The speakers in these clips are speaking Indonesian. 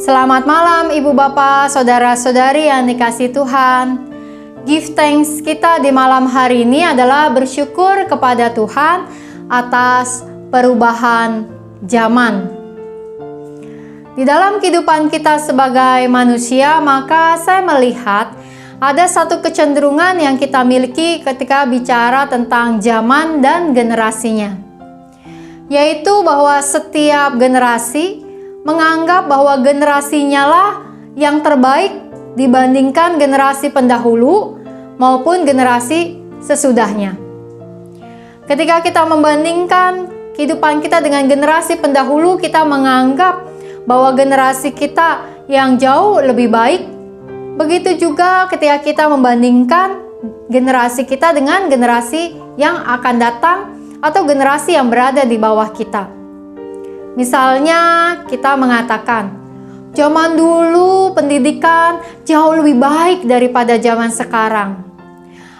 Selamat malam Ibu Bapak, Saudara-saudari yang dikasihi Tuhan. Give thanks kita di malam hari ini adalah bersyukur kepada Tuhan atas perubahan zaman. Di dalam kehidupan kita sebagai manusia, maka saya melihat ada satu kecenderungan yang kita miliki ketika bicara tentang zaman dan generasinya, yaitu bahwa setiap generasi menganggap bahwa generasinya lah yang terbaik dibandingkan generasi pendahulu maupun generasi sesudahnya. Ketika kita membandingkan kehidupan kita dengan generasi pendahulu, kita menganggap bahwa generasi kita yang jauh lebih baik. Begitu juga ketika kita membandingkan generasi kita dengan generasi yang akan datang atau generasi yang berada di bawah kita. Misalnya kita mengatakan, zaman dulu pendidikan jauh lebih baik daripada zaman sekarang.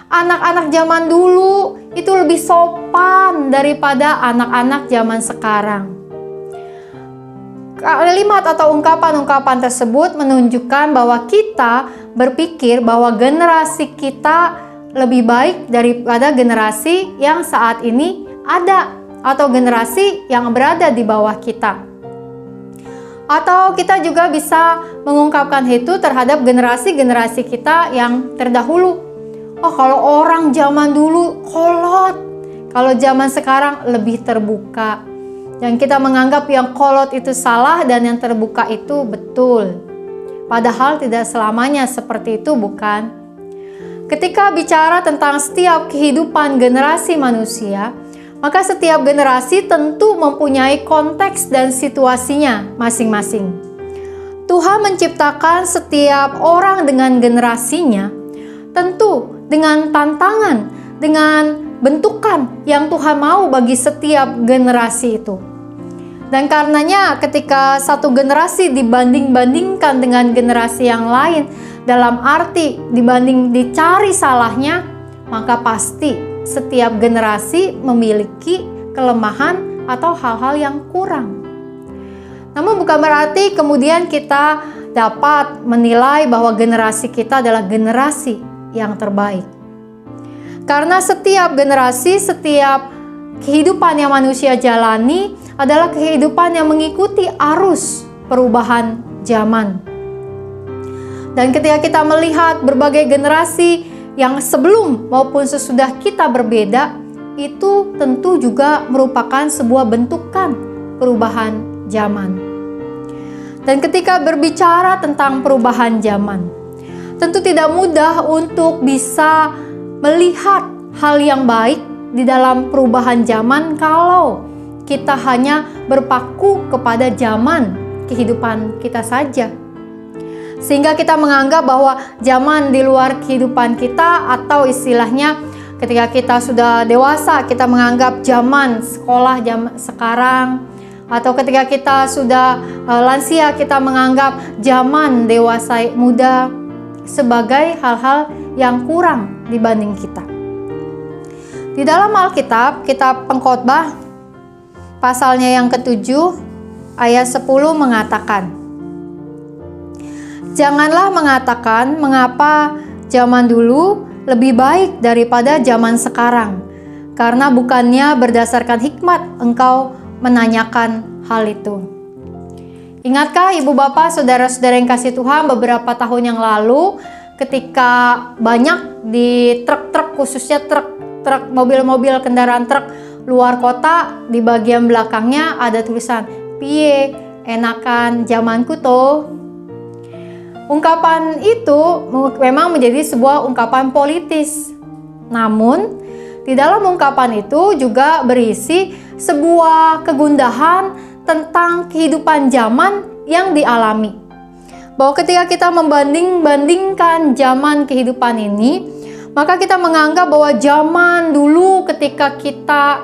Anak-anak zaman dulu itu lebih sopan daripada anak-anak zaman sekarang. Kalimat atau ungkapan-ungkapan tersebut menunjukkan bahwa kita berpikir bahwa generasi kita lebih baik daripada generasi yang saat ini ada atau generasi yang berada di bawah kita. Atau kita juga bisa mengungkapkan itu terhadap generasi-generasi kita yang terdahulu. Oh, kalau orang zaman dulu kolot, kalau zaman sekarang lebih terbuka. Dan kita menganggap yang kolot itu salah dan yang terbuka itu betul. Padahal tidak selamanya seperti itu, bukan? Ketika bicara tentang setiap kehidupan generasi manusia, maka setiap generasi tentu mempunyai konteks dan situasinya masing-masing. Tuhan menciptakan setiap orang dengan generasinya, tentu dengan tantangan, dengan bentukan yang Tuhan mau bagi setiap generasi itu. Dan karenanya ketika satu generasi dibanding-bandingkan dengan generasi yang lain, dalam arti dibanding dicari salahnya, maka pasti setiap generasi memiliki kelemahan atau hal-hal yang kurang. Namun bukan berarti kemudian kita dapat menilai bahwa generasi kita adalah generasi yang terbaik. Karena setiap generasi, setiap kehidupan yang manusia jalani adalah kehidupan yang mengikuti arus perubahan zaman. Dan ketika kita melihat berbagai generasi yang sebelum maupun sesudah kita berbeda, itu tentu juga merupakan sebuah bentukan perubahan zaman. Dan ketika berbicara tentang perubahan zaman, tentu tidak mudah untuk bisa melihat hal yang baik di dalam perubahan zaman kalau kita hanya berpaku kepada zaman kehidupan kita saja. Sehingga kita menganggap bahwa zaman di luar kehidupan kita, atau istilahnya ketika kita sudah dewasa kita menganggap zaman sekolah zaman sekarang, atau ketika kita sudah lansia kita menganggap zaman dewasa muda sebagai hal-hal yang kurang dibanding kita. Di dalam Alkitab, kitab Pengkhotbah pasalnya yang ke-7 ayat 10 mengatakan, janganlah mengatakan mengapa zaman dulu lebih baik daripada zaman sekarang, karena bukannya berdasarkan hikmat engkau menanyakan hal itu. Ingatkah Ibu Bapak, Saudara-saudara yang kasih Tuhan, beberapa tahun yang lalu ketika banyak di truk-truk, khususnya truk mobil-mobil kendaraan truk luar kota, di bagian belakangnya ada tulisan piye enakan zamanku toh. Ungkapan itu memang menjadi sebuah ungkapan politis. Namun, di dalam ungkapan itu juga berisi sebuah kegundahan tentang kehidupan zaman yang dialami. Bahwa ketika kita membanding-bandingkan zaman kehidupan ini, maka kita menganggap bahwa zaman dulu ketika kita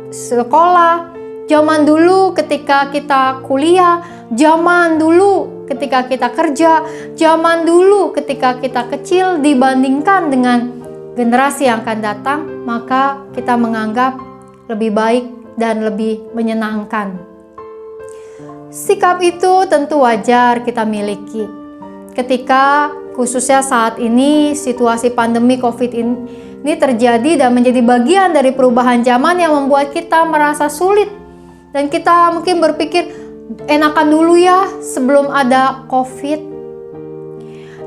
sekolah, zaman dulu ketika kita kuliah, zaman dulu ketika kita kerja, zaman dulu ketika kita kecil dibandingkan dengan generasi yang akan datang, maka kita menganggap lebih baik dan lebih menyenangkan. Sikap itu tentu wajar kita miliki. Ketika khususnya saat ini situasi pandemi COVID ini terjadi dan menjadi bagian dari perubahan zaman yang membuat kita merasa sulit. Dan kita mungkin berpikir, enakan dulu ya sebelum ada COVID.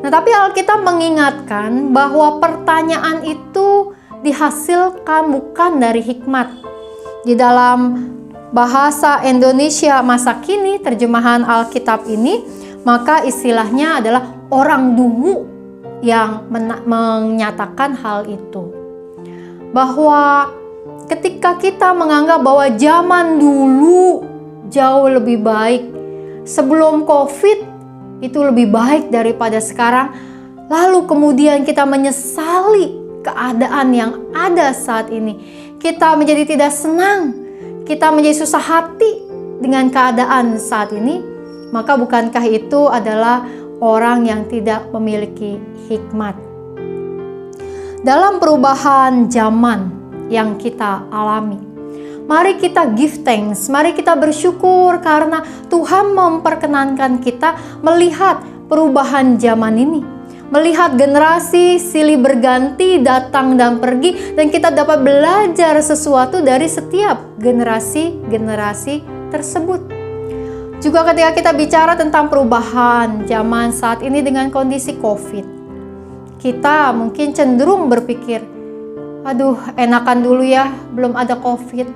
Nah, tapi Alkitab mengingatkan bahwa pertanyaan itu dihasilkan bukan dari hikmat. Di dalam bahasa Indonesia masa kini, terjemahan Alkitab ini, maka istilahnya adalah orang dungu yang menyatakan hal itu. Bahwa ketika kita menganggap bahwa zaman dulu jauh lebih baik, sebelum COVID itu lebih baik daripada sekarang, lalu kemudian kita menyesali keadaan yang ada saat ini, kita menjadi tidak senang, kita menjadi susah hati dengan keadaan saat ini, maka bukankah itu adalah orang yang tidak memiliki hikmat? Dalam perubahan zaman yang kita alami, mari kita give thanks, mari kita bersyukur karena Tuhan memperkenankan kita melihat perubahan zaman ini. Melihat generasi silih berganti, datang dan pergi, dan kita dapat belajar sesuatu dari setiap generasi-generasi tersebut. Juga ketika kita bicara tentang perubahan zaman saat ini dengan kondisi COVID, kita mungkin cenderung berpikir, aduh enakan dulu ya belum ada COVID.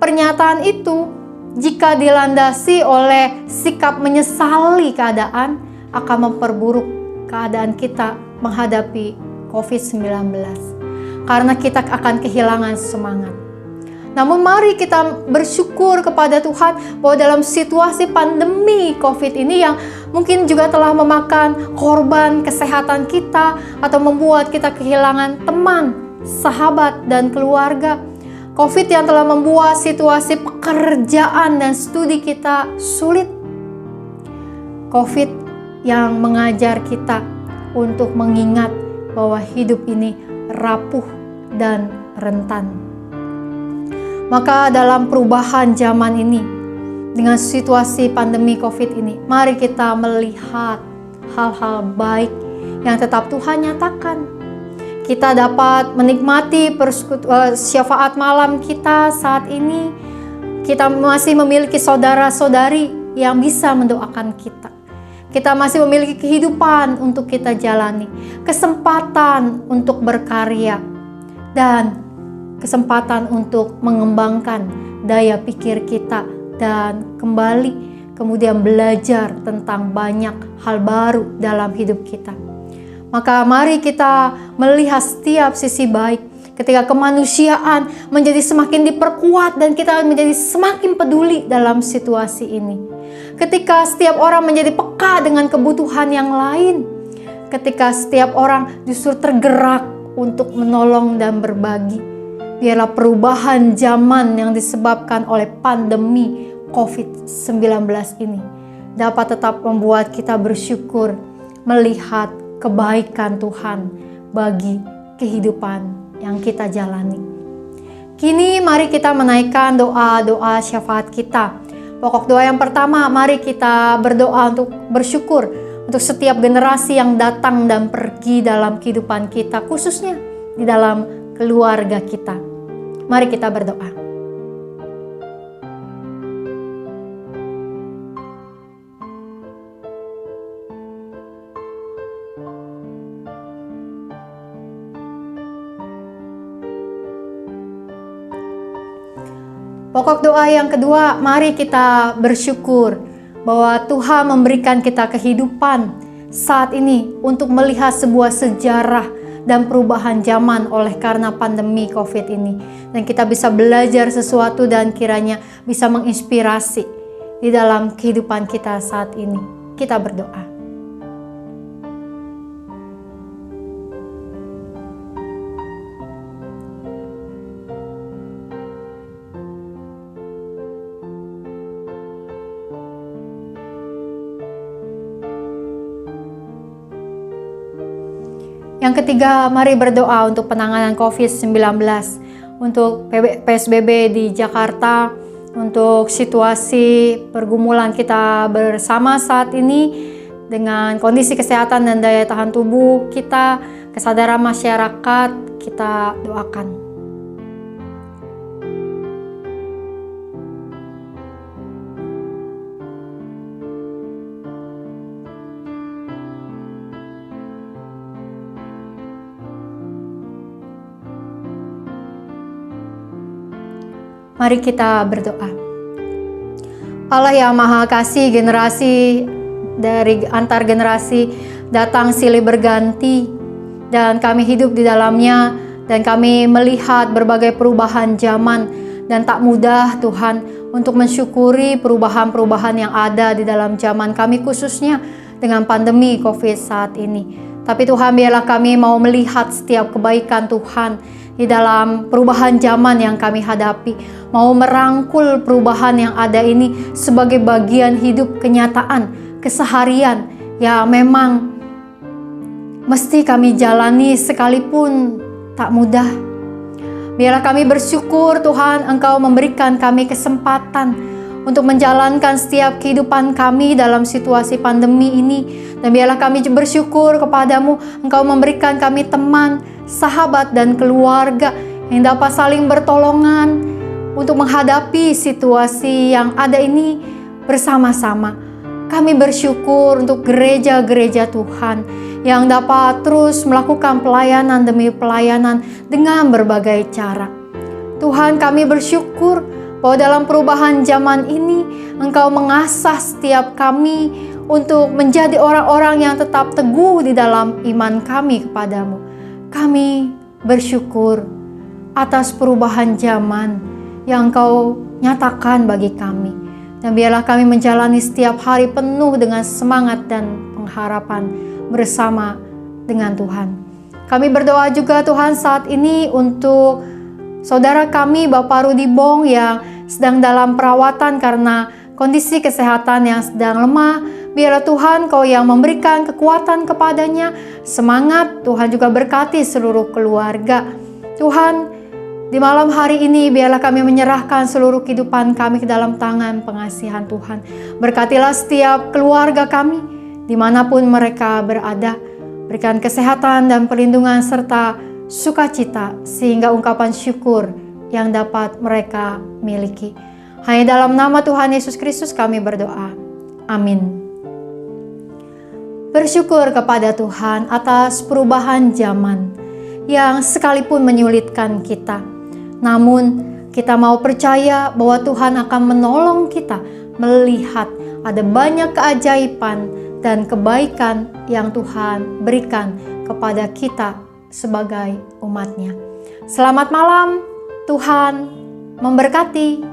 Pernyataan itu jika dilandasi oleh sikap menyesali keadaan, akan memperburuk keadaan kita menghadapi COVID-19. Karena kita akan kehilangan semangat. Namun mari kita bersyukur kepada Tuhan bahwa dalam situasi pandemi COVID ini yang mungkin juga telah memakan korban kesehatan kita atau membuat kita kehilangan teman, sahabat, dan keluarga. COVID yang telah membuat situasi pekerjaan dan studi kita sulit. COVID yang mengajar kita untuk mengingat bahwa hidup ini rapuh dan rentan. Maka dalam perubahan zaman ini, dengan situasi pandemi COVID ini, mari kita melihat hal-hal baik yang tetap Tuhan nyatakan. Kita dapat menikmati syafaat malam kita saat ini. Kita masih memiliki saudara-saudari yang bisa mendoakan kita. Kita masih memiliki kehidupan untuk kita jalani, kesempatan untuk berkarya, dan kesempatan untuk mengembangkan daya pikir kita dan kembali kemudian belajar tentang banyak hal baru dalam hidup kita. Maka mari kita melihat setiap sisi baik ketika kemanusiaan menjadi semakin diperkuat dan kita menjadi semakin peduli dalam situasi ini. Ketika setiap orang menjadi peka dengan kebutuhan yang lain, ketika setiap orang justru tergerak untuk menolong dan berbagi, biarlah perubahan zaman yang disebabkan oleh pandemi COVID-19 ini dapat tetap membuat kita bersyukur melihat kebaikan Tuhan bagi kehidupan yang kita jalani. Kini mari kita menaikkan doa-doa syafaat kita. Pokok doa yang pertama, mari kita berdoa untuk bersyukur untuk setiap generasi yang datang dan pergi dalam kehidupan kita, khususnya di dalam keluarga kita. Mari kita berdoa. Pokok doa yang kedua, mari kita bersyukur bahwa Tuhan memberikan kita kehidupan saat ini untuk melihat sebuah sejarah dan perubahan zaman oleh karena pandemi COVID ini. Dan kita bisa belajar sesuatu dan kiranya bisa menginspirasi di dalam kehidupan kita saat ini. Kita berdoa. Yang ketiga, mari berdoa untuk penanganan COVID-19, untuk PSBB di Jakarta, untuk situasi pergumulan kita bersama saat ini dengan kondisi kesehatan dan daya tahan tubuh kita, kesadaran masyarakat, kita doakan. Mari kita berdoa. Allah yang Maha Kasih, generasi dari antar generasi datang silih berganti dan kami hidup di dalamnya, dan kami melihat berbagai perubahan zaman, dan tak mudah Tuhan untuk mensyukuri perubahan-perubahan yang ada di dalam zaman kami, khususnya dengan pandemi COVID saat ini. Tapi Tuhan, biarlah kami mau melihat setiap kebaikan Tuhan di dalam perubahan zaman yang kami hadapi, mau merangkul perubahan yang ada ini sebagai bagian hidup kenyataan, keseharian yang memang mesti kami jalani sekalipun tak mudah. Biarlah kami bersyukur Tuhan, Engkau memberikan kami kesempatan untuk menjalankan setiap kehidupan kami dalam situasi pandemi ini. Dan biarlah kami bersyukur kepadamu, Engkau memberikan kami teman, sahabat, dan keluarga yang dapat saling bertolongan untuk menghadapi situasi yang ada ini bersama-sama. Kami bersyukur untuk gereja-gereja Tuhan yang dapat terus melakukan pelayanan demi pelayanan dengan berbagai cara. Tuhan, kami bersyukur bahwa dalam perubahan zaman ini Engkau mengasah setiap kami untuk menjadi orang-orang yang tetap teguh di dalam iman kami kepadamu. Kami bersyukur atas perubahan zaman yang Engkau nyatakan bagi kami. Dan biarlah kami menjalani setiap hari penuh dengan semangat dan pengharapan bersama dengan Tuhan. Kami berdoa juga Tuhan saat ini untuk saudara kami Bapak Rudi Bong yang sedang dalam perawatan karena kondisi kesehatan yang sedang lemah. Biarlah Tuhan Kau yang memberikan kekuatan kepadanya, semangat. Tuhan juga berkati seluruh keluarga. Tuhan, di malam hari ini biarlah kami menyerahkan seluruh kehidupan kami ke dalam tangan pengasihan Tuhan. Berkatilah setiap keluarga kami dimanapun mereka berada. Berikan kesehatan dan perlindungan serta sukacita sehingga ungkapan syukur yang dapat mereka miliki. Hanya dalam nama Tuhan Yesus Kristus kami berdoa. Amin. Bersyukur kepada Tuhan atas perubahan zaman yang sekalipun menyulitkan kita. Namun kita mau percaya bahwa Tuhan akan menolong kita melihat ada banyak keajaiban dan kebaikan yang Tuhan berikan kepada kita sebagai umat-Nya. Selamat malam, Tuhan memberkati.